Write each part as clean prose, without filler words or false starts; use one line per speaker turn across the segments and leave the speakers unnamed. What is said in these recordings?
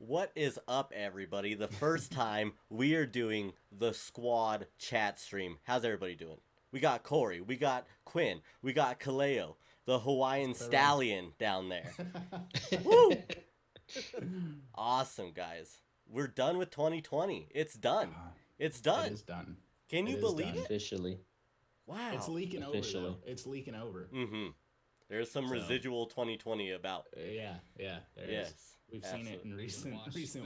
What is up, everybody? The first time we are doing the squad chat stream. How's everybody doing? We got Corey, we got Quinn, we got Kaleo, the Hawaiian stallion down there. Woo! Awesome, guys. We're done with 2020. It's done. It's done.
It is done.
Can you believe it?
Officially.
Wow.
It's leaking over, though. It's leaking over.
Mm-hmm. There's some residual 2020 about.
Yeah.
Yes.
We've seen it in recent weeks.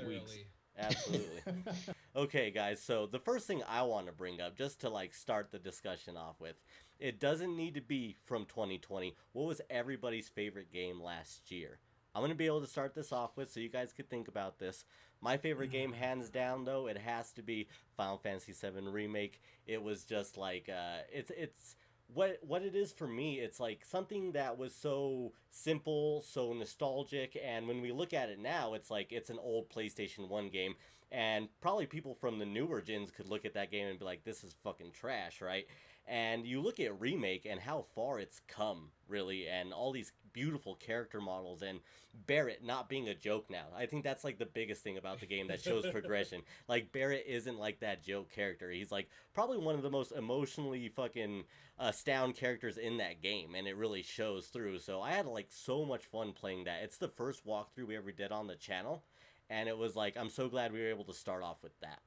Absolutely. Okay, guys, so the first thing I want to bring up, just to like start the discussion off with, it doesn't need to be from 2020. What was everybody's favorite game last year? I'm going to be able to start this off with so you guys could think about this. My favorite game, hands down, though, it has to be Final Fantasy VII Remake. It was just like, it's what it is for me. It's like something that was so simple, so nostalgic, and when we look at it now, it's like it's an old PlayStation 1 game, and probably people from the newer gens could look at that game and be like, this is fucking trash, right? And you look at Remake and how far it's come, really, and all these beautiful character models, and Barrett not being a joke now. I think that's like the biggest thing about the game that shows progression. Like, Barrett isn't like that joke character. He's like probably one of the most emotionally fucking astound characters in that game, and it really shows through. So I had like so much fun playing that. It's the first walkthrough we ever did on the channel, and it was like, I'm so glad we were able to start off with that.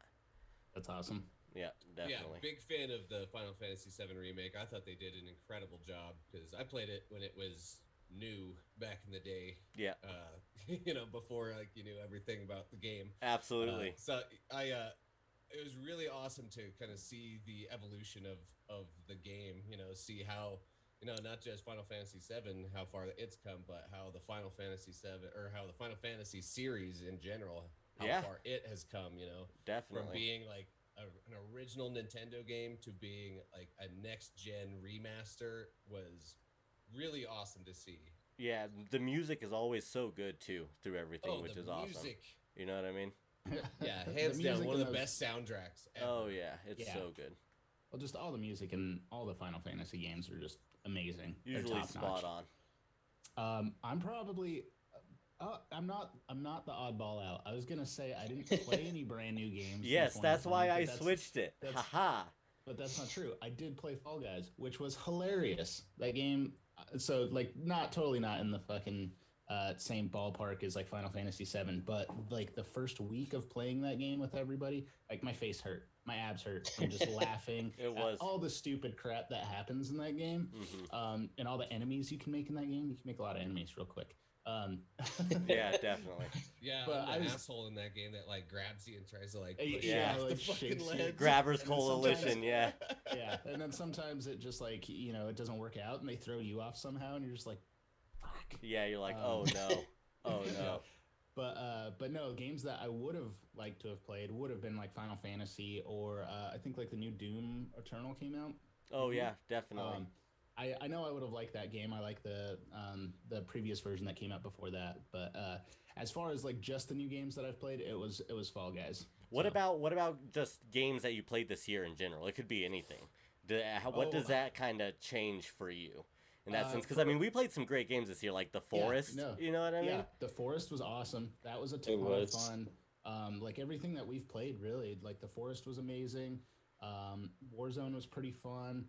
That's awesome.
Yeah, definitely.
Yeah, big fan of the Final Fantasy VII Remake. I thought they did an incredible job because I played it when it was new back in the day.
Yeah.
Before like you knew everything about the game.
Absolutely.
So it was really awesome to kind of see the evolution of the game. See how not just Final Fantasy VII, how far it's come, but how the Final Fantasy VII or how the Final Fantasy series in general, how far it has come.
Definitely.
From being like an original Nintendo game to being like a next gen remaster was really awesome to see.
Yeah, the music is always so good too through everything, which is awesome. You know what I mean?
Yeah, hands down one of the best soundtracks ever.
Oh yeah, it's so good.
Well, just all the music in all the Final Fantasy games are just amazing.
Usually spot
on. I'm probably I'm not the oddball out. I was gonna say I didn't play any brand new games.
Yes, that's why I switched it. Haha.
But that's not true. I did play Fall Guys, which was hilarious. That game, so like totally not in the fucking same ballpark as like Final Fantasy VII, but like the first week of playing that game with everybody, like my face hurt, my abs hurt from just laughing
at
all the stupid crap that happens in that game, and all the enemies you can make in that game. You can make a lot of enemies real quick.
Yeah, definitely.
Yeah,
but
I'm the asshole in that game that like grabs you and tries to like push
like
the fucking legs.
Grabbers Coalition, yeah.
Yeah, and then sometimes it just like it doesn't work out and they throw you off somehow and you're just like, fuck.
Yeah, you're like, oh no, oh no.
But no, games that I would have liked to have played would have been like Final Fantasy or I think like the new Doom Eternal came out.
Oh yeah, definitely.
I know I would have liked that game. I like the previous version that came out before that. But as far as like just the new games that I've played, it was Fall Guys.
What about just games that you played this year in general? It could be anything. What does that kind of change for you in that sense? Because I mean, we played some great games this year, like The Forest.
Yeah, no.
You know what I mean?
Yeah, The Forest was awesome. That was a ton of fun. Like everything that we've played, really. Like The Forest was amazing. Warzone was pretty fun.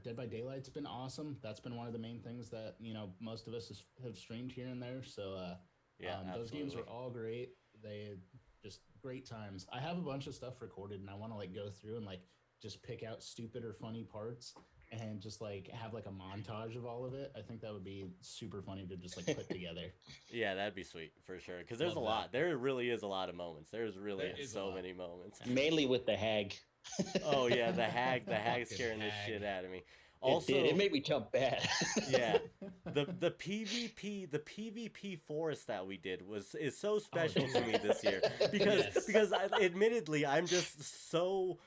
Dead by Daylight's been awesome. That's been one of the main things that most of us have streamed here and there. So those games were all great. They just great times. I have a bunch of stuff recorded, and I want to like go through and like just pick out stupid or funny parts and just like have like a montage of all of it. I think that would be super funny to just like put together.
Yeah, that'd be sweet for sure. Because there's a lot. There really is a lot of moments. There's really so many moments.
Mainly with the hag.
Oh yeah, the hag scaring the shit out of me. Also,
it made me jump bad.
Yeah, the PvP forest that we did is so special to me this year because admittedly I'm just so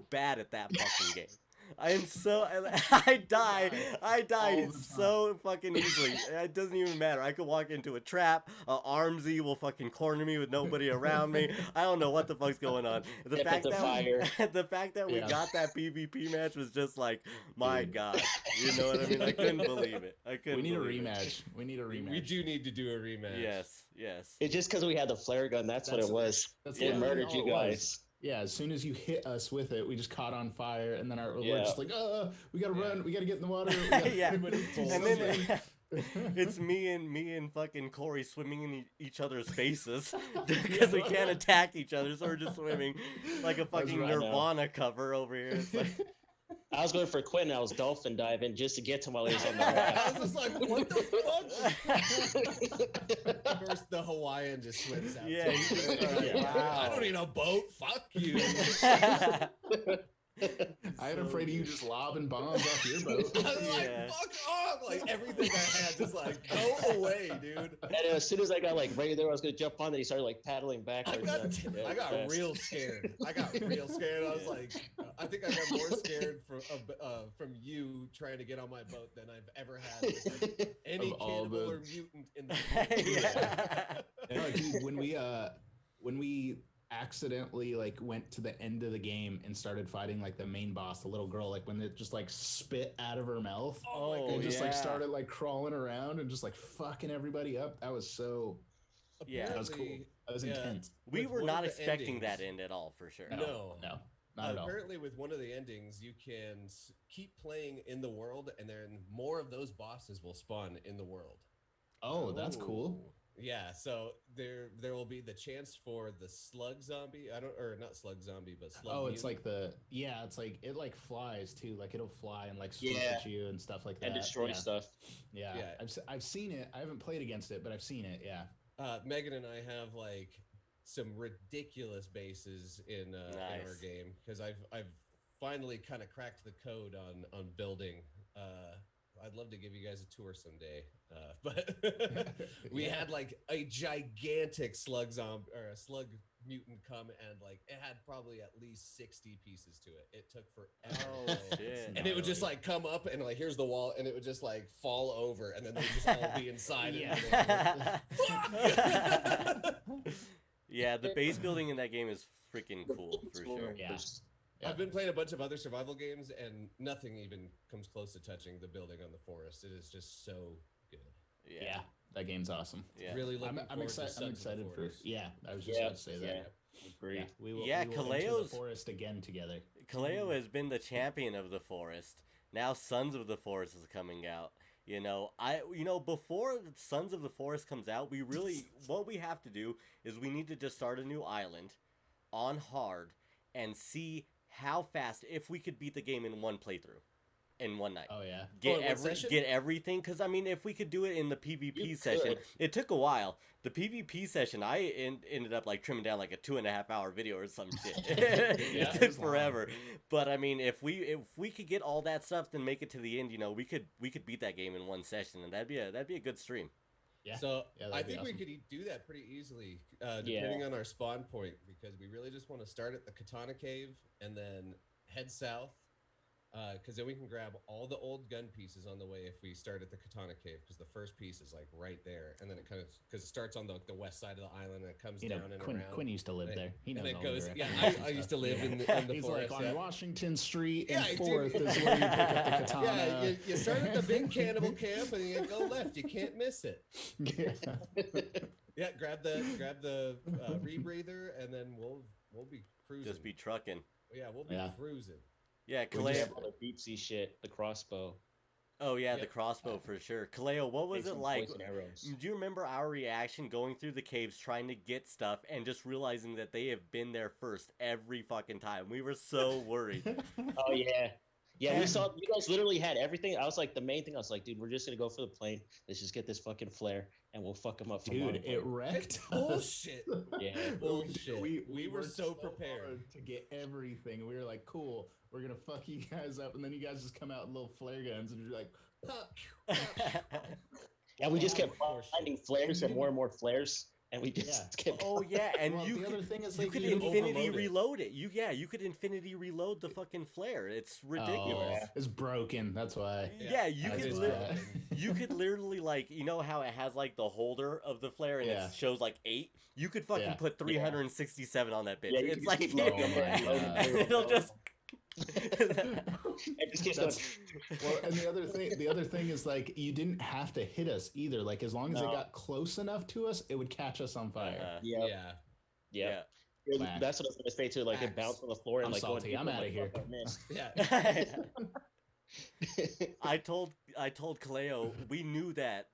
bad at that fucking game. I am so I die so fucking easily. It doesn't even matter. I could walk into a trap. Armsy will fucking corner me with nobody around me. I don't know what the fuck's going on. The fact that we got that PvP match was just like, my God. You know what I mean? I couldn't believe it.
We need a rematch. We need a rematch.
We do need to do a rematch.
Yes.
It's just because we had the flare gun. That's what it was. It murdered you guys.
Yeah, as soon as you hit us with it, we just caught on fire, and then we're just like, we gotta run, we gotta get in the water.
Yeah, and then it's me and fucking Corey swimming in each other's faces because we can't attack each other, so we're just swimming like a fucking Nirvana cover over here. It's like...
I was going for Quinn. I was dolphin diving just to get to him while he was on the raft.
I was just like, what the fuck? First, the Hawaiian just swims out.
Yeah,
wow. I don't need a boat. Fuck you.
I ain't afraid of you just lobbing bombs off your boat.
I was like, fuck off! Like everything I had, just like go away, dude.
And as soon as I got like right there, I was gonna jump on. Then he started like paddling backwards.
I got real scared. I was like, I think I got more scared from you trying to get on my boat than I've ever had with like, any cannibal or mutant in the
No, dude, when we accidentally like went to the end of the game and started fighting like the main boss, the little girl, like when it just like spit out of her mouth and just like started like crawling around and just like fucking everybody up. That was so that was cool. That was intense.
We were not expecting that end at all, for sure.
No, not at all.
Apparently with one of the endings you can keep playing in the world and then more of those bosses will spawn in the world.
That's cool.
Yeah, so there will be the chance for the slug zombie. Not slug zombie, but slug.
It's like it's like it like flies too. Like it'll fly and like swoop at you and stuff like that.
And destroy stuff.
Yeah. I've seen it. I haven't played against it, but I've seen it. Yeah.
Megan and I have like some ridiculous bases in our game because I've finally kind of cracked the code on building. I'd love to give you guys a tour someday, but we had like a gigantic slug zombie or a slug mutant come and like it had probably at least 60 pieces to it. It took forever.
Shit.
And it would just like come up and like here's the wall and it would just like fall over and then they'd just all be inside.
Yeah, the base building in that game is freaking cool for sure.
Yeah.
I've been playing a bunch of other survival games, and nothing even comes close to touching the building on the forest. It is just so good.
Yeah, that game's awesome.
Yeah.
Really looking
I'm excited. I'm excited for. Yeah, I was just about to say that.
Agree.
We will
Kaleo's
enter the forest again together.
Kaleo has been the champion of the forest. Now Sons of the Forest is coming out. Before Sons of the Forest comes out, what we have to do is we need to just start a new island on hard and see how fast, if we could beat the game in one playthrough, in one night.
Oh yeah.
Get everything, because I mean, if we could do it in the PvP session, it took a while. The PvP session, I ended up like trimming down like a 2.5 hour video or some shit. It took forever. But I mean, if we could get all that stuff, then make it to the end, we could beat that game in one session, and that'd be a good stream.
Yeah. So I think we could do that pretty easily, depending on our spawn point, because we really just want to start at the Katana Cave and then head south, because then we can grab all the old gun pieces on the way if we start at the Katana Cave, because the first piece is like right there, and then it kind of because it starts on the west side of the island and it comes down and around.
Quinn used to live there. He knows all
goes.
over it.
Yeah, I used to live in the
He's
forest.
Like on Washington Street and 4th is where you pick up the katana.
Yeah, you start at the big cannibal camp and you go left. You can't miss it. Yeah, grab the rebreather and then we'll be cruising.
Just be trucking.
Yeah, we'll be cruising.
Yeah,
Kaleo. All the deep sea shit, the crossbow.
Oh yeah, the crossbow for sure. Kaleo, what was it like? Do you remember our reaction going through the caves trying to get stuff and just realizing that they have been there first every fucking time? We were so worried.
Oh yeah. Yeah, we saw you guys literally had everything. I was like, the main thing, I was like, dude, we're just gonna go for the plane. Let's just get this fucking flare and we'll fuck them up.
Dude, it wrecked.
Bullshit.
Yeah.
Bullshit. We were so prepared
to get everything. We were like, cool, we're gonna fuck you guys up, and then you guys just come out with little flare guns and you're like, pop.
Yeah, we just kept finding flares and more flares. and we just kept
Oh
going.
yeah, and
Well,
you
the
could,
other thing is
you
like
could
you
infinity
overload it.
reload it. You could infinity reload the fucking flare. It's ridiculous.
Oh, it's broken. That's why.
Yeah, you
That's
could
why.
you could literally like how it has like the holder of the flare and
Yeah.
it shows like 8. You could fucking
Yeah.
put 367 on that bitch.
Yeah, you
It's
can
like
just keep loading
Oh my
it, loading
God.
it,
it'll
loading
just.
it just keeps going.
That's well, and the other thing is like you didn't have to hit us either. Like as long as it
No.
got close enough to us, it would catch us on fire.
Yeah,
Yeah.
yeah.
Facts.
That's what I was gonna say too. Like it
Facts.
bounced on the floor and
I'm
like
salty.
going,
I'm outta
like,
here.
fuck, I missed.
Yeah.
I told Kaleo we knew that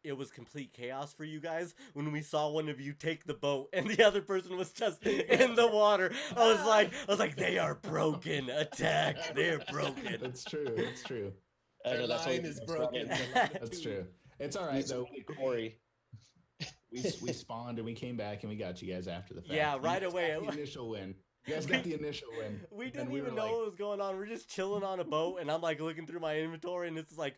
it was complete chaos for you guys when we saw one of you take the boat and the other person was just in the water. I was like, they are broken. Attack! They're broken.
That's true. That's true.
I
Their
know, that's what
line
we
is
was
broken.
running.
That's true. It's all
We
right though.
Corey.
We spawned and we came back and we got you guys after the fact.
Yeah,
You
right
guys
away.
got the initial win. You guys got the initial win.
We
And
didn't
we
even
were
know
like-
what was going on. We're just chilling on a boat, and I'm like looking through my inventory, and it's like,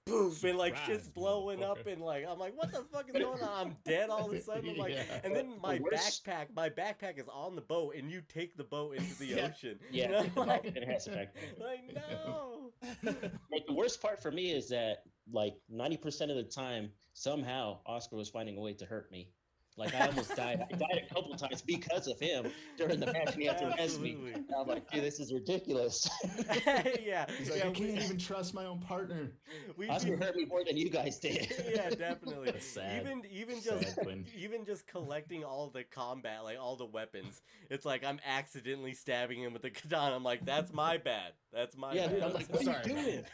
poof, and like shit's
Surprise,
blowing up,
motherfucker.
and like I'm like, what the fuck is going on? I'm dead all of a sudden. I'm like,
Yeah.
and then my
worst-
backpack is on the boat, and you take the boat into the
Yeah.
ocean.
Yeah,
You know?
it has effect.
Like no.
Like the worst part for me is that like 90% of the time, somehow Oscar was finding a way to hurt me. Like I almost died. I died a couple times because of him during the match, and he had to res me.
Absolutely.
And I'm like, dude, this is ridiculous.
Yeah.
He's like,
yeah,
I can't even trust my own partner.
we
Oscar hurt me more than you guys did.
yeah, definitely.
That's sad.
Even
Sad,
just
Quinn.
even just collecting all the combat, like all the weapons, it's like I'm accidentally stabbing him with the katana. I'm like, that's my bad. That's my
Yeah,
bad.
dude, I'm like, what
Sorry.
are you doing?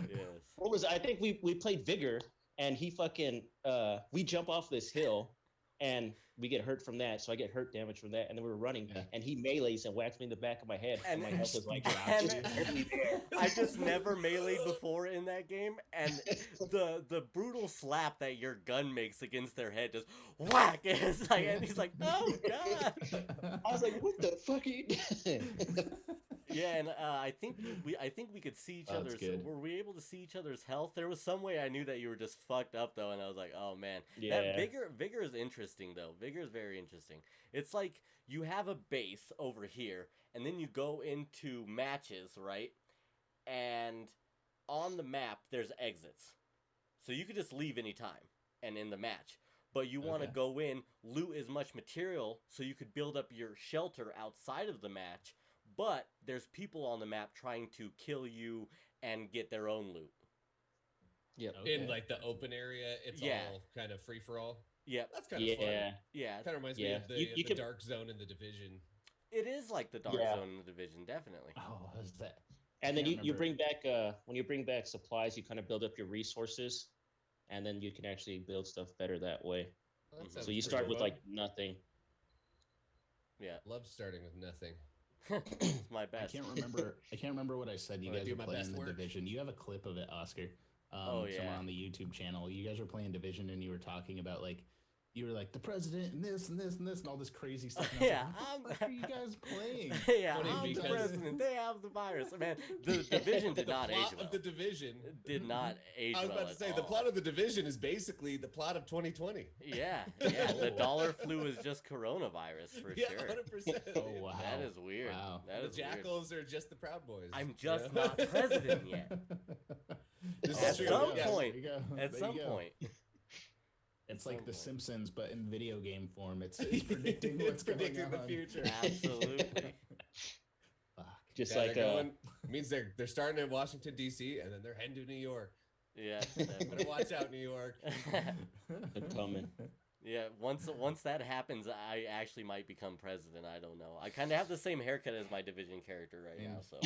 Yes.
What was I think we played Vigor, and he fucking we jump off this hill and we get hurt from that, so I get hurt damage from that, and then we were running
Yeah.
and he melees and whacks me in the back of my head, and my health was like
and-
just barely there.
I just never meleeed before in that game, and the brutal slap that your gun makes against their head just whack. It's like, and he's like, oh god.
I was like, what the fuck are you doing?
Yeah, and I think we could see each
Oh, that's
other's.
good.
Were we able to see each other's health? There was some way I knew that you were just fucked up though, and I was like, oh man.
Yeah.
That vigor is interesting though. Vigor is very interesting. It's like you have a base over here, and then you go into matches, right? And on the map there's exits, so you could just leave anytime and in the match. But you want to
Okay.
go in, loot as much material, so you could build up your shelter outside of the match. But there's people on the map trying to kill you and get their own loot.
Yep.
Okay.
In like the open area, it's
Yeah.
all kind of free for all.
Yep.
That's kind of fun.
Yeah.
Yeah.
Kind of reminds me
Yeah.
of the,
You
the
can-
dark zone in the division.
It is like the Dark
Yeah.
Zone in the Division, definitely.
Oh, what is that?
And then
Can't
you
remember.
bring back when you bring back supplies, you kind of build up your resources, and then you can actually build stuff better that way.
Well, that
Mhm.
sounds
So you
pretty
start with
fun.
like nothing.
Yeah.
Love starting with nothing.
It's my
I
best.
can't remember. I can't remember what I said. You
When I
guys
do
were
my
playing
best
the
work.
division. You have a clip of it, Oscar.
Oh,
Somewhere
yeah.
on the YouTube channel. You guys were playing division, and you were talking about like you were like the president and this and this and this and all this crazy stuff. And I was
Yeah,
like, what the fuck are you guys playing?
Yeah,
Funny
I'm the
because-
president. They have the virus. Man, the Division did
The
not age
plot
well.
of the division.
Did not age
I was
well
about to
at
say the
all.
plot of the division is basically the plot of 2020.
Yeah, yeah. The dollar flu is just coronavirus for
Yeah,
sure.
100%.
Oh wow,
That is weird.
Wow.
That
The
is weird.
Jackals are just the Proud Boys.
I'm
you
just
know?
not president yet.
This
At
is true,
some
yeah.
point.
There you go.
At
There
some
you go.
point.
It's
At
like
some
The
point.
Simpsons, but in video game form. It's predicting what's
It's predicting
going
the
on.
future.
Absolutely.
Fuck.
Just
Yeah,
like
they're going, means they're starting in Washington D.C. and then they're heading to New York.
Yeah.
Better watch out, New York.
they're coming.
Yeah, once that happens, I actually might become president. I don't know. I kind of have the same haircut as my division character right now, so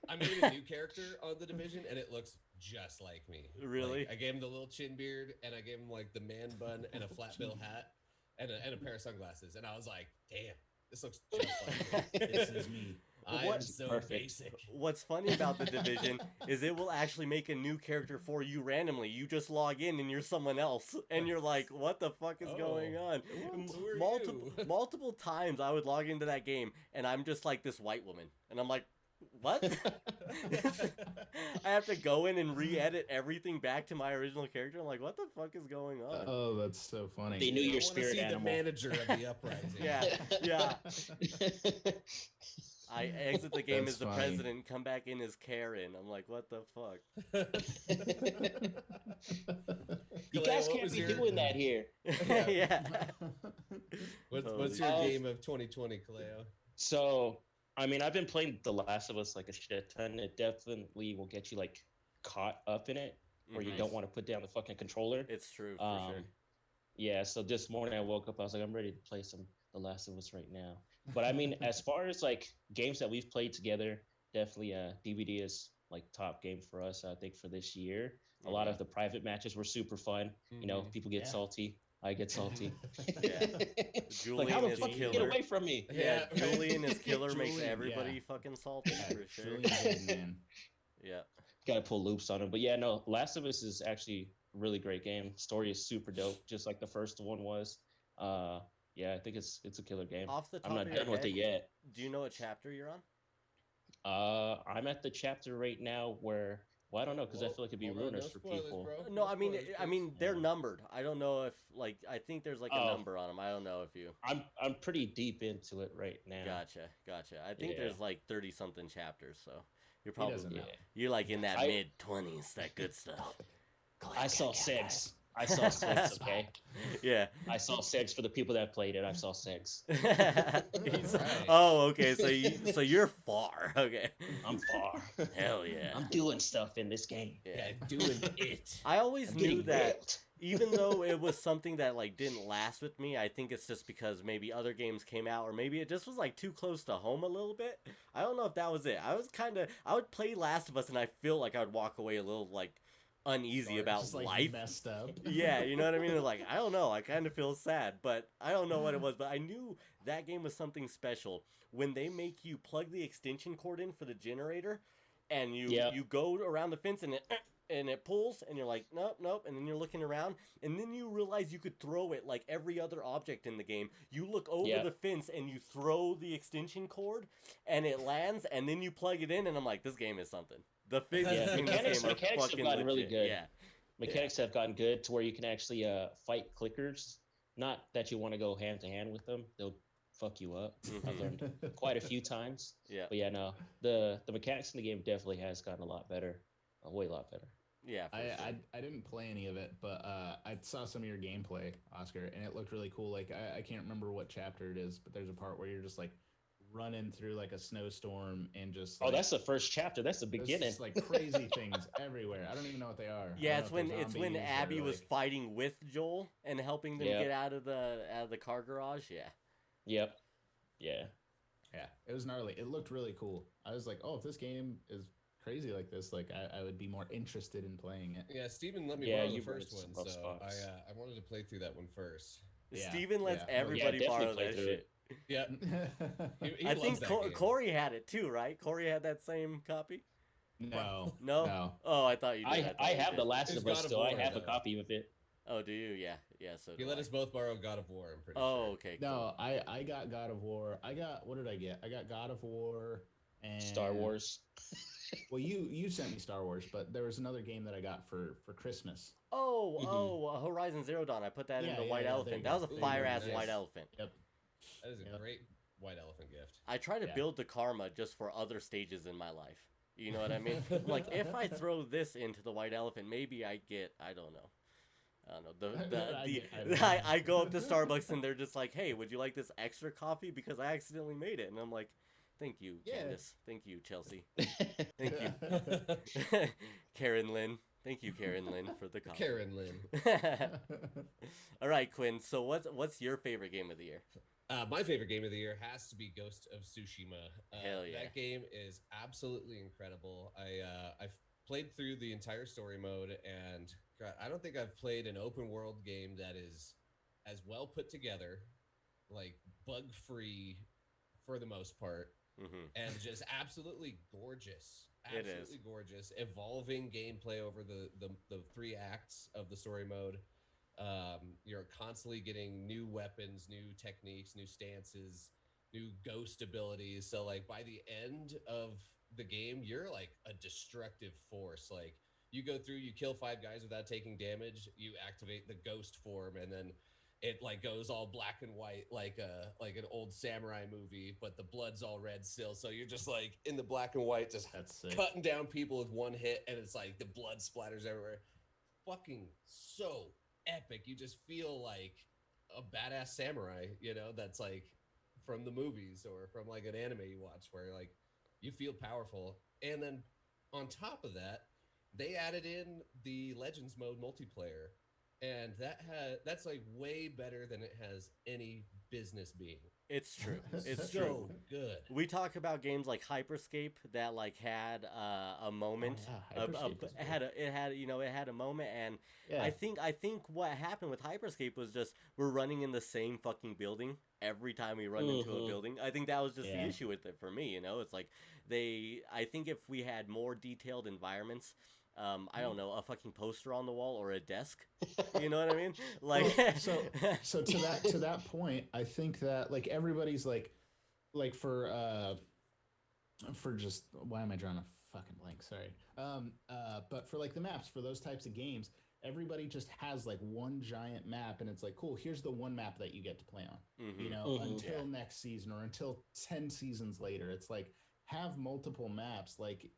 I made a new character on the division, and it looks just like me.
Really?
Like, I gave him the little chin beard, and I gave him like the man bun and a flat bill hat, and a pair of sunglasses. And I was like, damn, this looks just like me.
This is me.
I am
What-
so
Perfect.
basic.
what's funny about the division is it will actually make a new character for you randomly. You just log in and you're someone else, and you're like, "What the fuck is going on?"
Who are
Multiple
you?
multiple times I would log into that game, and I'm just like this white woman, and I'm like, What? I have to go in and re-edit everything back to my original character. I'm like, what the fuck is going on?
Oh, that's so funny.
They knew
I
your
want to
spirit
see
animal.
the manager of the uprising.
Yeah. I exit the game
That's
as the
funny.
president, come back in as Karen. I'm like, what the fuck?
You
Kaleo,
guys
what
can't
was
be
your-
doing that here.
Yeah.
What's your
Holy-
game of 2020, Kaleo?
So, I mean, I've been playing The Last of Us like a shit ton. It definitely will get you like caught up in it, where you
Mhm.
don't want to put down the fucking controller.
It's true, for sure.
Yeah, so this morning I woke up, I was like, I'm ready to play some The Last of Us right now. But I mean, as far as like games that we've played together, definitely DVD is like top game for us, I think, for this year. A lot of the private matches were super fun. You know,
Mhm.
people get
Yeah.
salty. I get salty.
Yeah.
Like, how
Julian
the
is
fuck you get
killer.
away from me?
Yeah,
Yeah.
Julian is killer makes
Julian,
everybody
yeah.
fucking salty,
Yeah,
for sure.
Julian's good, man.
Yeah.
Got to pull loops on him. But yeah, no, Last of Us is actually a really great game. Story is super dope, just like the first one was. Yeah, I think it's a killer game.
Off the top
I'm not
of your
done with
head,
it yet.
do you know what chapter you're on?
I'm at the chapter right now where, well, I don't know, because I
Whoa,
feel like it'd be
hold on,
ruinous
no
for
spoilers,
people.
bro.
No,
No
I mean,
spoilers,
I mean,
please.
they're numbered. I don't know if, like, I think there's like a
Oh.
number on them. I don't know if you.
I'm pretty deep into it right now.
Gotcha. I think
Yeah.
there's like 30 something chapters, so you're
He doesn't
probably
know.
you're like in that
I-
mid 20s, that good stuff.
I saw segs. I saw segs, okay?
Yeah.
I saw segs for the people that played it. I saw segs.
He's-
Right.
Oh, okay. So you're far. Okay.
I'm far.
Hell yeah.
I'm doing stuff in this game.
Yeah.
Doing it.
I always
I'm
knew
getting
that.
ripped.
Even though it was something that like didn't last with me, I think it's just because maybe other games came out, or maybe it just was like too close to home a little bit. I don't know if that was it. I would play Last of Us and I feel like I would walk away a little like uneasy
Dark.
about
Just like
life.
messed up.
Yeah, you know what I mean? Like, I don't know. I kind of feel sad, but I don't know what it was. But I knew that game was something special when they make you plug the extension cord in for the generator, and you
Yep.
you go around the fence and it pulls, and you're like, nope, and then you're looking around, and then you realize you could throw it like every other object in the game. You look over
Yep.
the fence and you throw the extension cord, and it lands, and then you plug it in, and I'm like, this game is something. The physics
Yeah,
in
mechanics-
this game are
mechanics have
fucking
gotten really
legit.
good.
Yeah.
Mechanics have gotten good to where you can actually fight clickers. Not that you want to go hand to hand with them; they'll fuck you up. I've
Mhm.
learned quite a few times.
Yeah.
But yeah, no, the mechanics in the game definitely has gotten a lot better, a way lot better.
Yeah. For sure.
I didn't play any of it, but I saw some of your gameplay, Oscar, and it looked really cool. Like I can't remember what chapter it is, but there's a part where you're just like running through like a snowstorm and just
Oh,
like,
that's the first chapter. That's the
there's
beginning.
just, like crazy things everywhere. I don't even know what they are. I
Yeah,
don't
it's
know if
when
they're
it's when
zombies or,
Abby was
like-
fighting with Joel and helping them
Yeah.
get out of the car garage. Yeah.
Yep. Yeah.
Yeah, it was gnarly. It looked really cool. I was like, oh, if this game is crazy like this, like I would be more interested in playing it.
Yeah, Steven let me
Yeah,
borrow the
you
first
raised
one,
some rough
so
spots.
I wanted to play through that one first.
Yeah,
Steven lets
yeah.
everybody
Yeah, definitely
borrow
play
that
through
shit.
it.
Yep. He
I
loves
think
that game.
Corey had it too, right? Corey had that same copy.
No,
No. Oh, I thought you did.
I
thought you
have
did.
The Last
It's
of Us
God of
still. I
War,
have a
though.
copy of it.
Oh, do you? Yeah. So.
He
do
let
I.
us both borrow God of War. I'm pretty
Oh,
sure.
okay.
no, I got God of War. What did I get? I got God of War and
Star Wars.
Well, you sent me Star Wars, but there was another game that I got for Christmas.
Oh, Horizon Zero Dawn. I put that in
Yeah,
the
yeah,
White
yeah,
Elephant.
there
That
you
was a
go. There you
fire
go.
ass
Nice.
White Elephant.
Yep.
That is a
Yep.
great white elephant gift.
I try to
Yeah.
build the karma just for other stages in my life. You know what I mean? Like, if I throw this into the White Elephant, maybe I get, I don't know. I go up to Starbucks and they're just like, hey, would you like this extra coffee? Because I accidentally made it. And I'm like, thank you,
Yeah.
Candace. Thank you, Chelsea. Thank you. Karen Lynn. Thank you, Karen Lynn, for the coffee.
Karen Lynn.
All right, Quinn. So what's your favorite game of the year?
My favorite game of the year has to be Ghost of Tsushima.
Hell yeah.
That game is absolutely incredible. I've played through the entire story mode, and God, I don't think I've played an open world game that is as well put together, like bug free for the most part,
Mm-hmm.
and just absolutely gorgeous.
It is.
Absolutely gorgeous. Evolving gameplay over the 3 acts of the story mode. You're constantly getting new weapons, new techniques, new stances, new ghost abilities. So like by the end of the game, you're like a destructive force. Like you go through, you kill 5 guys without taking damage, you activate the ghost form, and then it like goes all black and white like an old samurai movie, but the blood's all red still. So you're just like in the black and white, just cutting down people with one hit, and it's like the blood splatters everywhere. Fucking so epic. You just feel like a badass samurai, that's like from the movies or from like an anime you watch, where like you feel powerful. And then on top of that, they added in the Legends mode multiplayer, and that's like way better than it has any business being.
It's true. It's
so
true.
Good.
We talk about games like Hyperscape that like had a moment. It had a moment, and I think what happened with Hyperscape was just we're running in the same fucking building every time we run into a building. I think that was just the issue with it for me. It's like I think if we had more detailed environments. I don't know, a fucking poster on the wall or a desk. You know what I mean? Like,
so to that point, I think that like everybody's like for just why am I drawing a fucking blank? Sorry. But for like the maps for those types of games, everybody just has like one giant map, and it's like, cool, here's the one map that you get to play on. Until next season or until 10 seasons later. It's like have multiple maps, like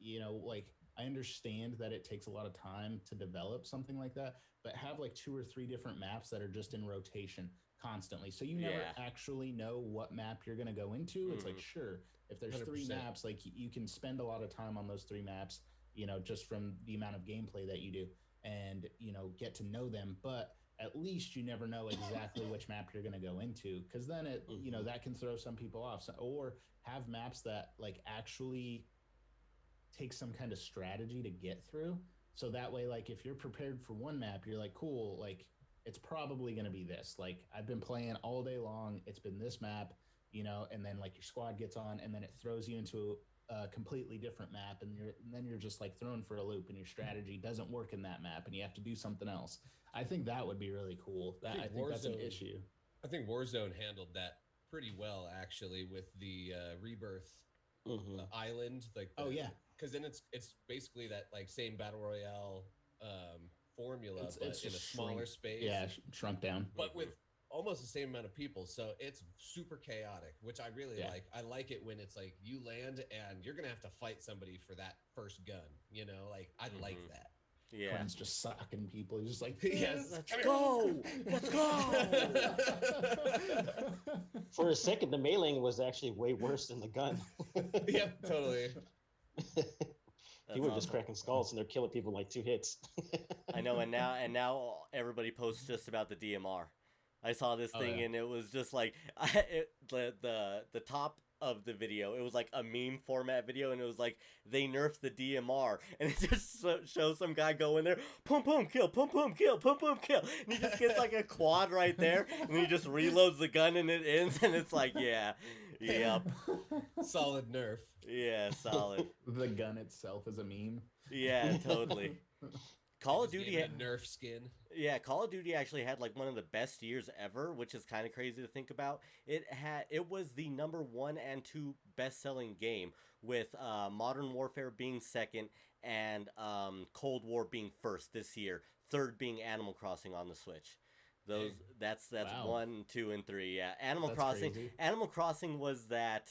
I understand that it takes a lot of time to develop something like that, but have like 2 or 3 different maps that are just in rotation constantly. So you never actually know what map you're going to go into. It's like, sure, if there's 3 maps, like you can spend a lot of time on those 3 maps, just from the amount of gameplay that you do and, get to know them. But at least you never know exactly which map you're going to go into. Cause then it, that can throw some people off. So, or have maps that like actually take some kind of strategy to get through. So that way, like if you're prepared for one map, you're like, cool, like it's probably going to be this. Like I've been playing all day long. It's been this map, and then like your squad gets on and then it throws you into a completely different map. And then you're just like thrown for a loop and your strategy doesn't work in that map and you have to do something else. I think that would be really cool. I think that's an issue.
I think Warzone handled that pretty well, actually, with the Rebirth island. Like because then it's basically that like same battle royale formula, but in a smaller space.
Yeah, shrunk down.
But with almost the same amount of people, so it's super chaotic, which I really like. I like it when it's like you land and you're gonna have to fight somebody for that first gun. Like I like that.
Yeah,
Quinn's just socking people. He's just like,
yes,
let's go.
For a second, the meleeing was actually way worse than the gun.
Yep, totally.
People were just cracking skulls and they're killing people in like 2 hits.
I know, and now everybody posts just about the DMR. I saw this thing and it was just like the top of the video. It was like a meme format video, and it was like they nerfed the DMR, and it just shows some guy go in there, pum pum kill, pum pum kill, pum pum kill, and he just gets like a quad right there, and he just reloads the gun, and it ends, and it's like, yep,
solid nerf.
Yeah, solid.
The gun itself is a meme.
Yeah, totally. Call of Duty
had Nerf skin.
Yeah, Call of Duty actually had like one of the best years ever, which is kind of crazy to think about. It was the number 1 and 2 best-selling game, with Modern Warfare being second and Cold War being first this year. Third being Animal Crossing on the Switch. That's wow. 1, 2, and 3. Yeah, Animal Crossing. Crazy. Animal Crossing was that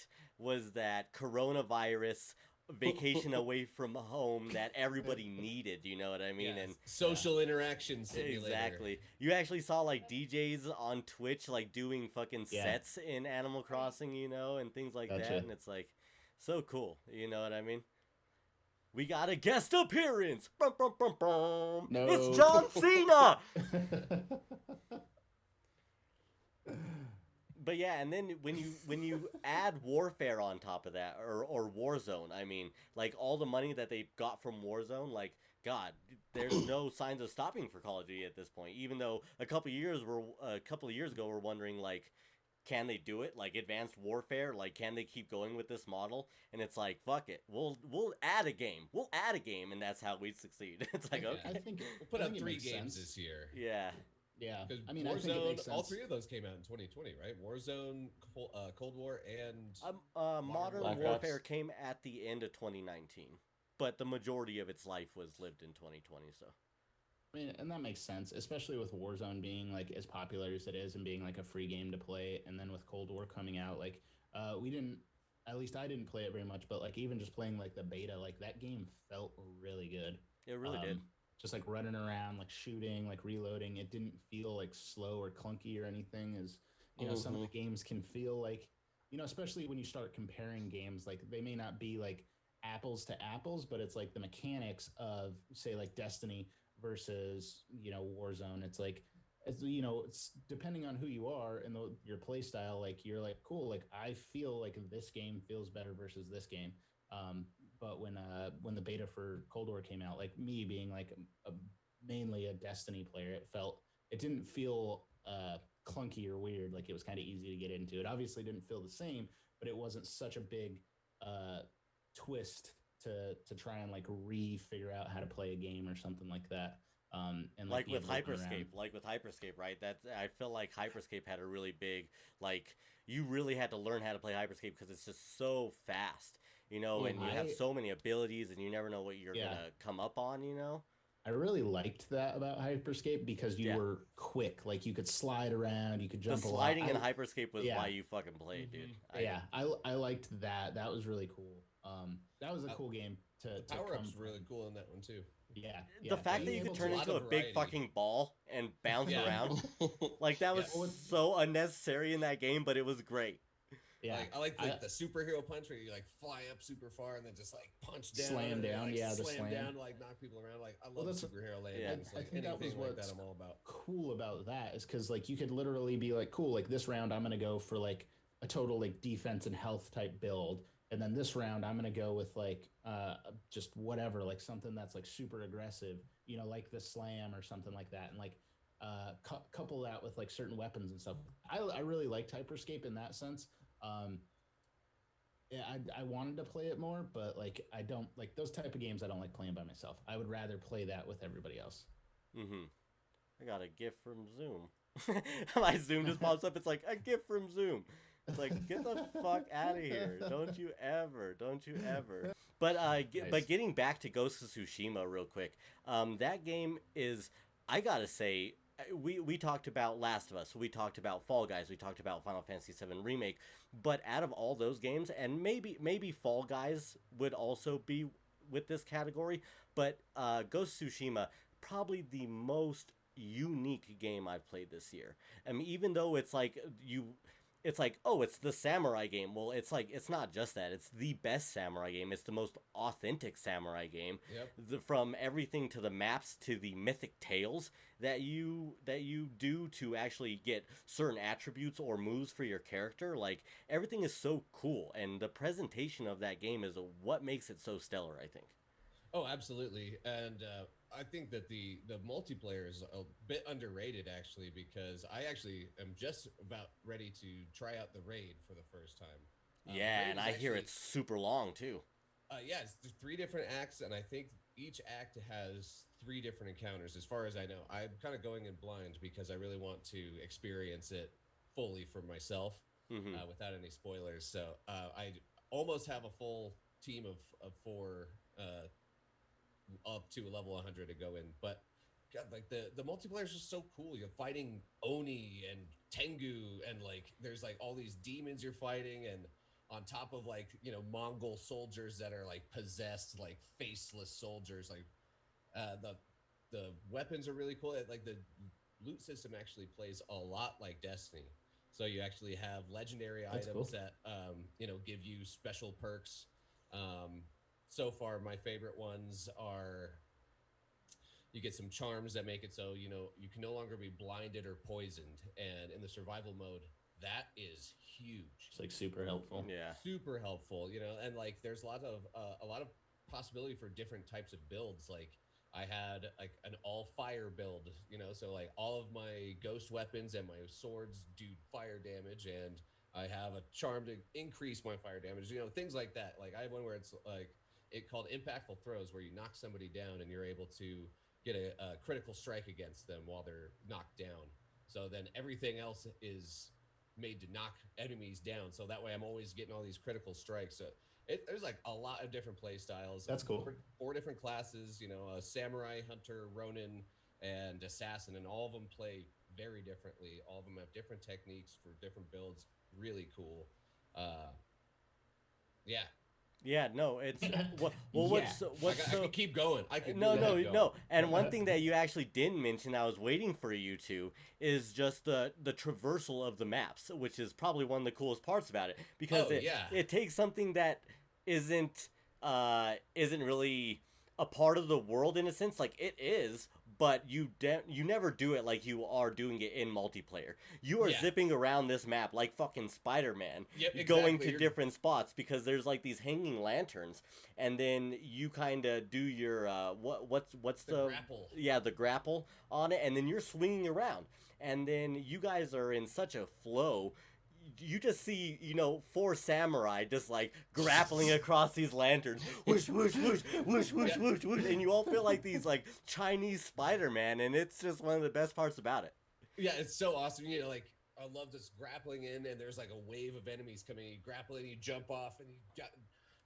coronavirus vacation away from home that everybody needed, you know what I mean?
Yes.
And
social interaction simulator.
Exactly. You actually saw like DJs on Twitch like doing fucking sets in Animal Crossing, and things like that, and it's like so cool, you know what I mean? We got a guest appearance. Brum, brum, brum, brum. No. It's John Cena. But yeah, and then when you add Warfare on top of that, or Warzone, I mean, like all the money that they got from Warzone, like God, there's no signs of stopping for Call of Duty at this point. Even though a couple of years ago we're wondering like, can they do it? Like Advanced Warfare, like can they keep going with this model? And it's like, fuck it, we'll add a game, and that's how we succeed. It's like, okay,
I think
we'll put out 3 games this year.
Yeah.
Yeah,
Because
I mean, I think it
Warzone,
makes sense.
all three of those came out in 2020, right? Warzone, Cold War, and
Modern
Black
Warfare
Ops.
came at the end of 2019, but the majority of its life was lived in 2020. So
I mean, and that makes sense, especially with Warzone being like as popular as it is and being like a free game to play, and then with Cold War coming out, like we didn't, at least I didn't play it very much, but like even just playing like the beta, like that game felt really good.
it really did.
Just like running around, like shooting, like reloading, it didn't feel like slow or clunky or anything. As you know, some of the games can feel like, you know, especially when you start comparing games, like they may not be like apples to apples, but it's like the mechanics of say like Destiny versus Warzone. It's like it's depending on who you are and your play style. Like you're like cool. Like I feel like this game feels better versus this game. But when the beta for Cold War came out, like me being like mainly a Destiny player, it didn't feel clunky or weird. Like it was kind of easy to get into. It obviously didn't feel the same, but it wasn't such a big twist to try and like figure out how to play a game or something like that. And
Like with Hyperscape, right? That I feel like Hyperscape had a really big, like, you really had to learn how to play Hyperscape because it's just so fast, and you have so many abilities and you never know what you're gonna come up on.
I really liked that about Hyperscape because you were quick. Like you could slide around, you could jump a lot.
The sliding in Hyperscape was why you fucking played, dude.
I liked that. That was really cool. That was a cool game to
power up's really cool in that one too.
Yeah.
The fact that you could turn into a big fucking ball and bounce around, like that was so unnecessary in that game, but it was great.
Yeah,
I like the superhero punch where you like fly up super far and then just like punch down,
slam down,
the slam down, like knock people around. Like I love superhero landings.
I
like
think that was
anything like that, I'm all about.
Cool about that is because like you could literally be like, cool, like this round I'm gonna go for like a total like defense and health type build, and then this round I'm gonna go with like just whatever, like something that's like super aggressive, like the slam or something like that, and like couple that with like certain weapons and stuff. I really liked Hyperscape in that sense. Yeah, I wanted to play it more, but like I don't like those type of games. I don't like playing by myself. I would rather play that with everybody else.
I got a gift from Zoom. My Zoom just pops up. It's like a gift from Zoom. It's like, get the fuck out of here! Don't you ever! But nice. But getting back to Ghost of Tsushima real quick, that game is, I gotta say, we talked about Last of Us, we talked about Fall Guys, we talked about Final Fantasy VII Remake, but out of all those games, and maybe Fall Guys would also be with this category, but Ghost of Tsushima, probably the most unique game I've played this year. I mean, even though it's like oh, it's the samurai game. Well, it's like, it's not just that. It's the best samurai game. It's the most authentic samurai game.
Yep.
From everything to the maps to the mythic tales that you do to actually get certain attributes or moves for your character. Like, everything is so cool, and the presentation of that game is what makes it so stellar, I think.
Oh, absolutely. And I think that the multiplayer is a bit underrated, actually, because I actually am just about ready to try out the raid for the first time.
Yeah, and I hear it's super long, too.
Yeah, it's 3 different acts, and I think each act has 3 different encounters, as far as I know. I'm kind of going in blind because I really want to experience it fully for myself without any spoilers. So I almost have a full team of 4 up to a level 100 to go in, but God, like the multiplayer is just so cool. You're fighting Oni and Tengu, and like there's like all these demons you're fighting, and on top of like Mongol soldiers that are like possessed, like faceless soldiers. Like the weapons are really cool. Like the loot system actually plays a lot like Destiny. So you actually have legendary items that give you special perks. So far, my favorite ones are, you get some charms that make it so, you can no longer be blinded or poisoned. And in the survival mode, that is huge.
It's like super helpful.
Yeah.
Super helpful, and like there's a lot of possibility for different types of builds. Like I had like an all fire build, so like all of my ghost weapons and my swords do fire damage, and I have a charm to increase my fire damage, things like that. Like I have one where it's like, it called impactful throws, where you knock somebody down and you're able to get a critical strike against them while they're knocked down. So then everything else is made to knock enemies down. So that way I'm always getting all these critical strikes. So there's like a lot of different play styles.
That's cool.
Four different classes, you know, a samurai, hunter, ronin, and assassin, and all of them play very differently. All of them have different techniques for different builds. Really cool. Yeah.
Yeah, no, it's well.
Yeah.
What's
I
so?
could keep going. I could
No,
really
no,
keep going.
no. And one thing that you actually didn't mention, I was waiting for you to, is just the traversal of the maps, which is probably one of the coolest parts about it, because
Oh, yeah.
it takes something that isn't really a part of the world in a sense. Like it is, but you never do it like you are doing it in multiplayer. You are
Yeah.
zipping around this map like fucking Spider-Man,
Yep,
going
exactly.
to
You're-
different spots because there's like these hanging lanterns, and then you kind of do your what's
The grapple.
Yeah, the grapple on it, and then you're swinging around, and then you guys are in such a flow. You just see, you know, 4 samurai just like grappling across these lanterns, whoosh, whoosh, whoosh, whoosh, whoosh,
Yeah.
whoosh, whoosh, and you all feel like these like Chinese Spider-Man, and it's just one of the best parts about it.
Yeah, it's so awesome. You know, like I love this grappling in, and there's like a wave of enemies coming. You grapple in, you jump off, and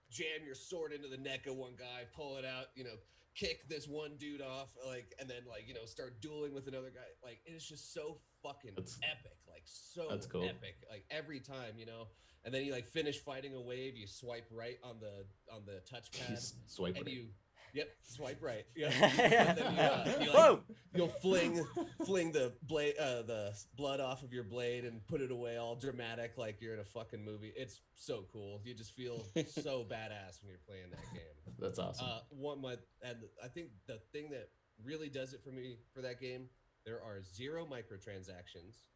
jam your sword into the neck of one guy, pull it out. You know, kick this one dude off, like, and then like, you know, start dueling with another guy. Like, it's just so fucking epic. Like, so
That's cool.
epic. Like every time, you know. And then you like finish fighting a wave. You swipe right on the touchpad,
Swipe
and
right.
Yep, swipe right. Yeah. And then you like, you'll fling the blade, the blood off of your blade, and put it away, all dramatic, like you're in a fucking movie. It's so cool. You just feel so badass when you're playing that game.
That's awesome.
And I think the thing that really does it for me for that game, there are 0 microtransactions.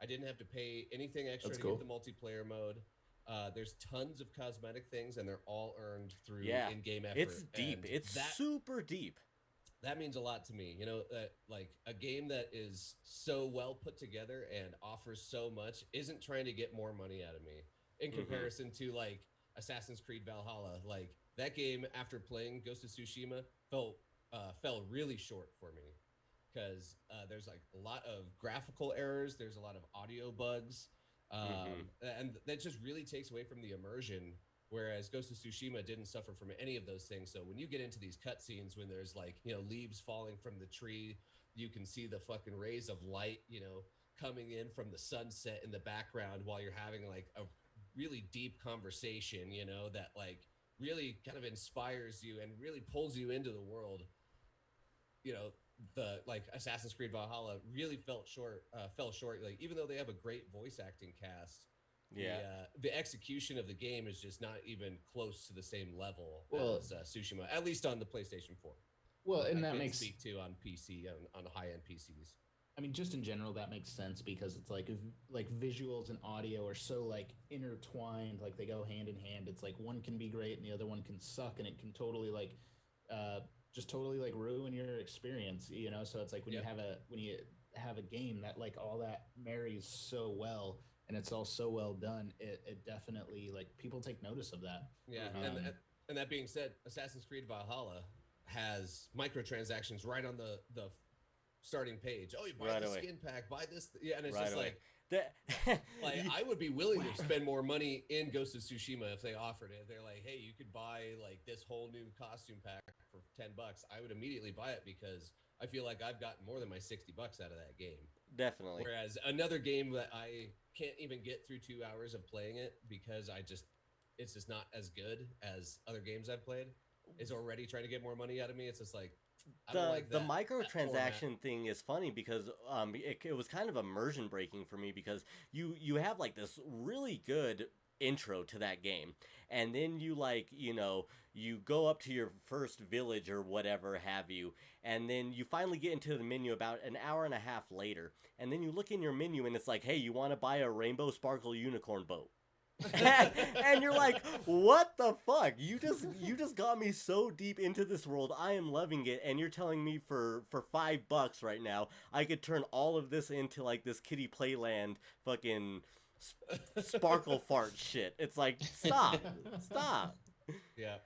I didn't have to pay anything extra
That's
to
cool.
get the multiplayer mode. There's tons of cosmetic things, and they're all earned through in-game effort.
It's deep.
And
It's super deep.
that means a lot to me. You know, like a game that is so well put together and offers so much isn't trying to get more money out of me in comparison to like Assassin's Creed Valhalla. Like that game, after playing Ghost of Tsushima, fell really short for me because there's like a lot of graphical errors. There's a lot of audio bugs. And that just really takes away from the immersion, whereas Ghost of Tsushima didn't suffer from any of those things. So when you get into these cutscenes, when there's like, you know, leaves falling from the tree, you can see the fucking rays of light, you know, coming in from the sunset in the background while you're having like a really deep conversation, you know, that like really kind of inspires you and really pulls you into the world. You know, the like Assassin's Creed Valhalla really fell short. Like even though they have a great voice acting cast, the execution of the game is just not even close to the same level as Tsushima, at least on the PlayStation 4.
Well, and
I
that
can't
makes
speak to on PC on high-end PCs.
I mean, just in general, that makes sense because it's like visuals and audio are so like intertwined, like they go hand in hand. It's like one can be great and the other one can suck, and it can totally like just totally like ruin your experience, you know. So it's like when you have a game that like all that marries so well and it's all so well done, it definitely like people take notice of that.
Yeah, and that being said, Assassin's Creed Valhalla has microtransactions right on the starting page. Oh, you buy the skin pack, buy this, and it's just like I would be willing to spend more money in Ghost of Tsushima if they offered it. They're like, hey, you could buy like this whole new costume pack for $10. I would immediately buy it because I feel like I've gotten more than my $60 out of that game.
Definitely.
Whereas another game that I can't even get through 2 hours of playing it because it's just not as good as other games I've played, is already trying to get more money out of me. It's just like,
the microtransaction thing is funny because it was kind of immersion breaking for me because you have like this really good intro to that game, and then you like, you know, you go up to your first village or whatever have you, and then you finally get into the menu about an hour and a half later, and then you look in your menu and it's like, hey, you want to buy a rainbow sparkle unicorn boat. And you're like, what the fuck? You just got me so deep into this world. I am loving it, and you're telling me for $5 right now I could turn all of this into like this kiddie playland fucking sparkle fart shit. It's like, stop.
Yeah.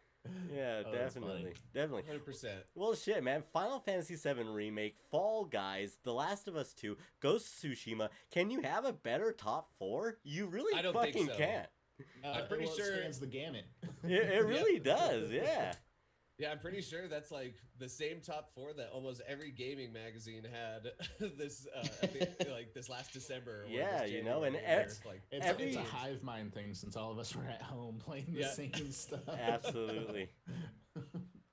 Yeah,
Oh, that's
definitely,
funny.
definitely.
100%.
Well, shit, man. Final Fantasy VII Remake, Fall Guys, The Last of Us 2, Ghost of Tsushima. Can you have a better top four? You really
I don't think
fucking
so.
can't.
I'm pretty
Well,
sure-
it spans the gamut.
It really does, yeah.
Yeah, I'm pretty sure that's like the same top four that almost every gaming magazine had this like this last December. Or
Yeah,
this
you know, and
January, where, like
It's a
Every-
hive mind thing since all of us were at home playing the
Yeah.
same stuff.
Absolutely.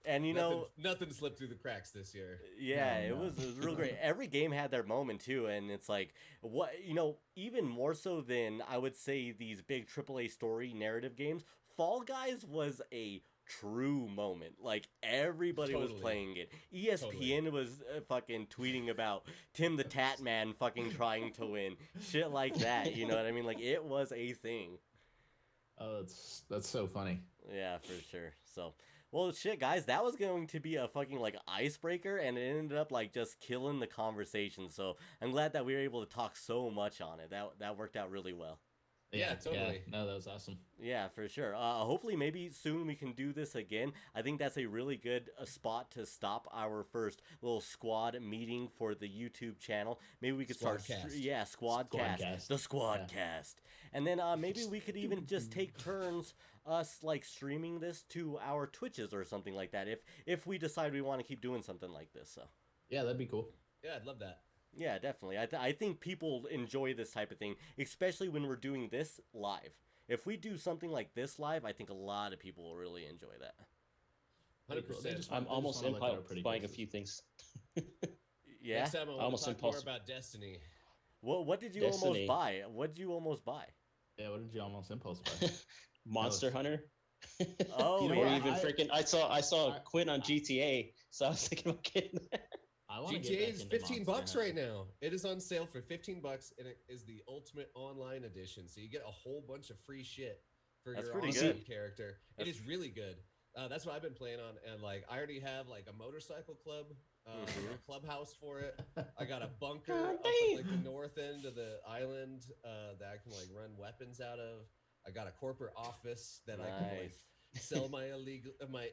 And you know,
nothing slipped through the cracks this year.
yeah,
No,
it
no.
was real great. Every game had their moment too, and it's like what even more so than I would say these big AAA story narrative games. Fall Guys was a true moment. Like everybody was
Totally.
playing it. ESPN was fucking tweeting about Tim the Tat Man fucking trying to win, shit like that. You know what I mean? Like it was a thing.
Oh, that's so funny.
Yeah, for sure. So, well, shit, guys, that was going to be a fucking like icebreaker, and it ended up like just killing the conversation. So I'm glad that we were able to talk so much on it. That worked out really well.
Yeah, totally.
No, that was awesome.
Yeah, for sure. Hopefully, maybe soon we can do this again. I think that's a really good spot to stop our first little squad meeting for the YouTube channel. Maybe we could start,
Squadcast.
Squadcast, the Squadcast, and then maybe we could even just take turns us like streaming this to our Twitches or something like that. If we decide we want to keep doing something like this, so
Yeah, that'd be cool.
Yeah, I'd love that.
yeah, definitely. I think people enjoy this type of thing, especially when we're doing this live. If we do something like this live, I think a lot of people will really enjoy that.
100%.
I'm almost buying a few things.
Yeah.
Next time I want
Almost
to talk more
impulsive.
about Destiny.
What did you almost
Destiny.
buy? What did you almost buy?
Yeah, what did you almost impulse buy?
Monster Hunter.
Oh,
You know
Or
what?
yeah.
even freaking, I saw Quinn on GTA, so I was thinking about getting that.
I want to get
GTA
back
is
into
$15
Monster
right
Hunter.
now. It is on sale for $15, and it is the ultimate online edition. So you get a whole bunch of free shit for
That's
your
pretty
awesome
good.
character.
That's-
It is really good. That's what I've been playing on, and like I already have like a motorcycle club,
Mhm.
a clubhouse for it. I got a bunker
God
up at like the
damn.
north end of the island that I can like run weapons out of. I got a corporate office that I can like
Nice.
sell my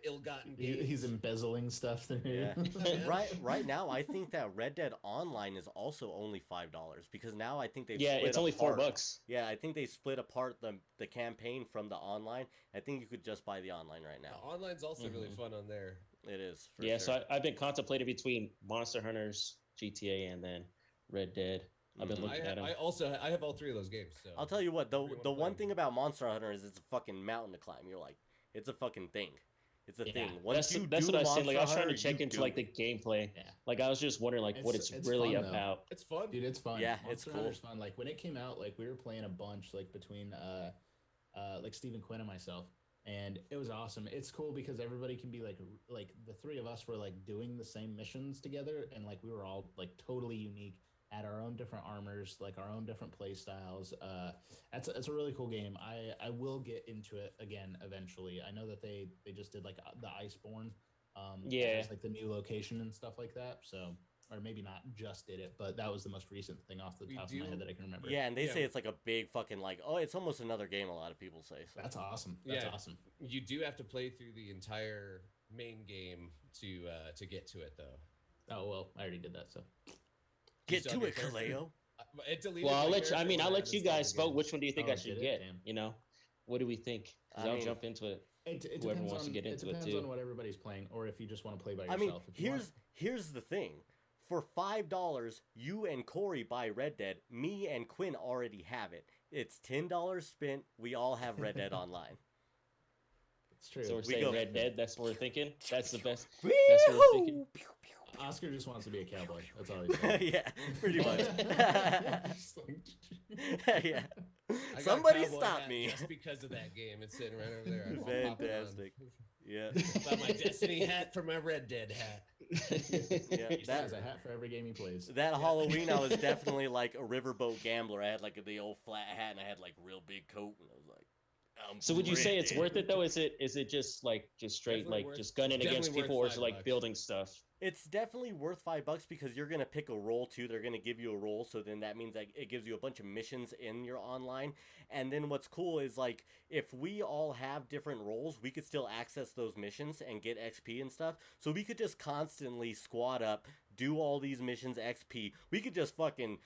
ill-gotten gains.
He's embezzling stuff there.
Yeah.
Yeah.
Right now, I think that Red Dead Online is also only $5 because now I think they've
Yeah,
split
it's only
apart.
$4.
Yeah, I think they split apart the campaign from the online. I think you could just buy the online right now.
Online's also really
Mhm.
fun on there.
It is. For
Yeah,
sure.
so I've been contemplating between Monster Hunters, GTA, and then Red Dead. I've been
Mhm.
looking at them.
I have all three of those games. So
I'll tell you what,
whatever you
the
wanna
one
play.
thing about Monster Hunter is it's a fucking mountain to climb. You're like, it's a fucking thing. It's a
Yeah,
thing. Once
That's
you
that's
do
what I was saying.
Monster
Like I was trying to
Hunter,
check
you
into
do
like the
it.
gameplay.
Yeah.
Like I was just wondering like what it's
It's
really
fun, though.
about.
it's fun.
Dude, it's fun.
Yeah,
Monster
it's cool.
Hunter's fun. Like when it came out, like we were playing a bunch, like between like Stephen Quinn and myself, and it was awesome. It's cool because everybody can be like the three of us were like doing the same missions together, and like we were all like totally unique, had our own different armors, like our own different play styles. It's a really cool game. I will get into it again eventually. I know that they just did like the Iceborne,
Yeah.
just, like the new location and stuff like that. So, or maybe not just did it, but that was the most recent thing off the
We
top of my
do-
head that I can remember.
Yeah, and they
Yeah.
say it's like a big fucking like, oh, it's almost another game. A lot of people say. So.
That's awesome. That's
Yeah.
awesome.
You do have to play through the entire main game to get to it though.
Oh well, I already did that. So
Get
still
to
have
it,
your character?
Kaleo.
It deleted
Well, I'll
my
let you. I
character
mean,
when
I'll let you
uninstalled
guys
the game.
vote. Which one do you think
Oh,
I should
did it?
get?
Damn.
You know, what do we think? 'Cause
I
I'll
mean-
jump into it.
it
Whoever
depends
wants to
on,
get into it,
depends
too.
on what everybody's playing, or if you just want to play by
I
yourself.
mean,
If you want-
here's the thing. For $5, you and Corey buy Red Dead. Me and Quinn already have it. It's $10 spent. We all have Red Dead Online.
it's true.
So we're
We
saying
go-
Red Dead. That's what we're thinking. That's the best. That's what we're thinking.
Woo-hoo! Pew, pew.
Oscar just wants to be a cowboy. That's all he's saying.
Yeah, pretty much.
Just like-
Yeah.
I got a
Somebody
cowboy
stop
hat
me.
Just because of that game, it's sitting right over there. I'll pop it on.
Fantastic. Yeah.
Got my Destiny hat for my Red Dead hat.
Yeah.
He has a hat for every game he plays.
That Halloween, I was definitely like a riverboat gambler. I had like the old flat hat and I had like real big coat, and I was like,
So would you say it's worth it though? Is it just straight
Definitely
like just gunning against
definitely
people,
worth
or is it like
$5.
building stuff?
It's definitely worth $5 because you're gonna pick a role too. They're gonna give you a role, so then that means like it gives you a bunch of missions in your online. And then what's cool is like if we all have different roles, we could still access those missions and get XP and stuff. So we could just constantly squad up, do all these missions XP. We could just fucking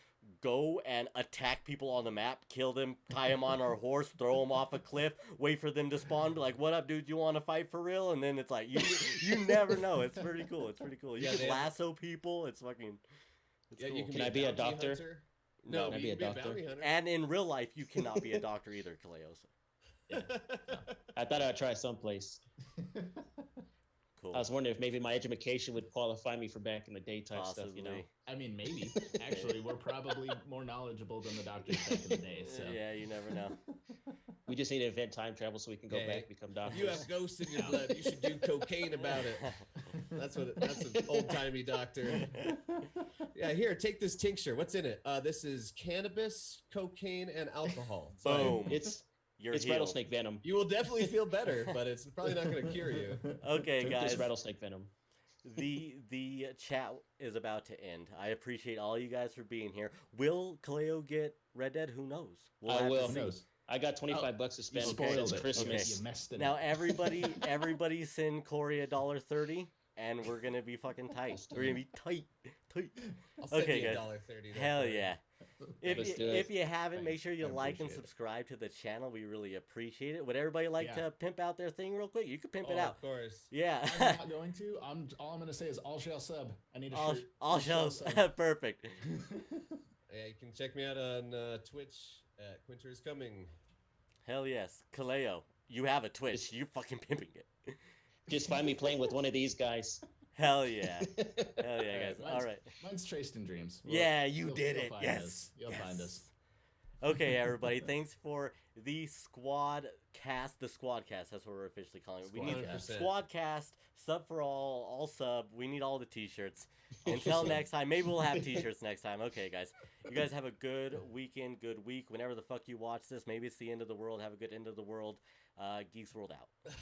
go and attack people on the map, kill them, tie them on our horse, throw them off a cliff, wait for them to spawn, be like, "What up, dude? You want to fight for real?" And then it's like you never know. It's pretty cool. It's pretty cool. You can lasso people. It's fucking. It's cool.
Can I be a doctor?
Hunter.
No,
Can I be a doctor?
bounty hunter.
And in real life, you cannot be a doctor either, Kaleo. So.
Yeah.
I thought I'd try someplace.
Cool.
I was wondering if maybe my education would qualify me for back in the day type stuff, you know?
Possibly.
I mean, maybe. Actually, we're probably more knowledgeable than the doctors back in the day. So
Yeah, you never know.
We just need to invent time travel so we can go
Hey,
back and become doctors.
You have ghosts in your blood. You should do cocaine about it. That's an old timey doctor. Yeah, here, take this tincture. What's in it? This is cannabis, cocaine, and alcohol. So
Boom.
It's
You're
it's
healed.
rattlesnake venom.
you will definitely feel better, but it's probably not going to cure you.
Okay,
It's
guys.
rattlesnake venom.
The chat is about to end. I appreciate all you guys for being here. Will Kaleo get Red Dead? Who knows? We'll
I
have
will.
to see.
who knows?
I got $25 to
You
spend
spoiled
since
it.
Christmas.
You messed it
Now
up.
everybody send Corey $1.30, and we're gonna be fucking tight. We're gonna be tight.
I'll send
Okay,
you
guys.
$1.30.
Hell yeah.
Let's do it.
If you haven't, make sure you
I
like and
appreciate it.
subscribe to the channel. We really appreciate it. Would everybody like
Yeah.
to pimp out their thing real quick? You could pimp it
Oh,
out.
of course.
Yeah.
I'm not going to. All I'm going to say is all shall sub. I need a shirt.
All shows.
sub.
Perfect.
Yeah, you can check me out on Twitch at Quinter is Coming.
Hell yes. Kaleo, you have a Twitch. You fucking pimping it.
Just find me playing with one of these guys.
Hell yeah. Hell yeah, guys.
Mine's-
All right.
Mine's Traced in Dreams.
Yeah, you did
you'll
it.
find
Yes.
us. You'll
Yes.
find us.
Okay, everybody. Thanks for the SQUADCAST. The SQUADCAST. That's what we're officially calling it. We need
100%.
SQUADCAST. Sub for all sub. We need all the t-shirts. Until next time. Maybe we'll have t-shirts next time. Okay, guys. You guys have a good weekend, good week. Whenever the fuck you watch this, maybe it's the end of the world. Have a good end of the world. Geeks World out.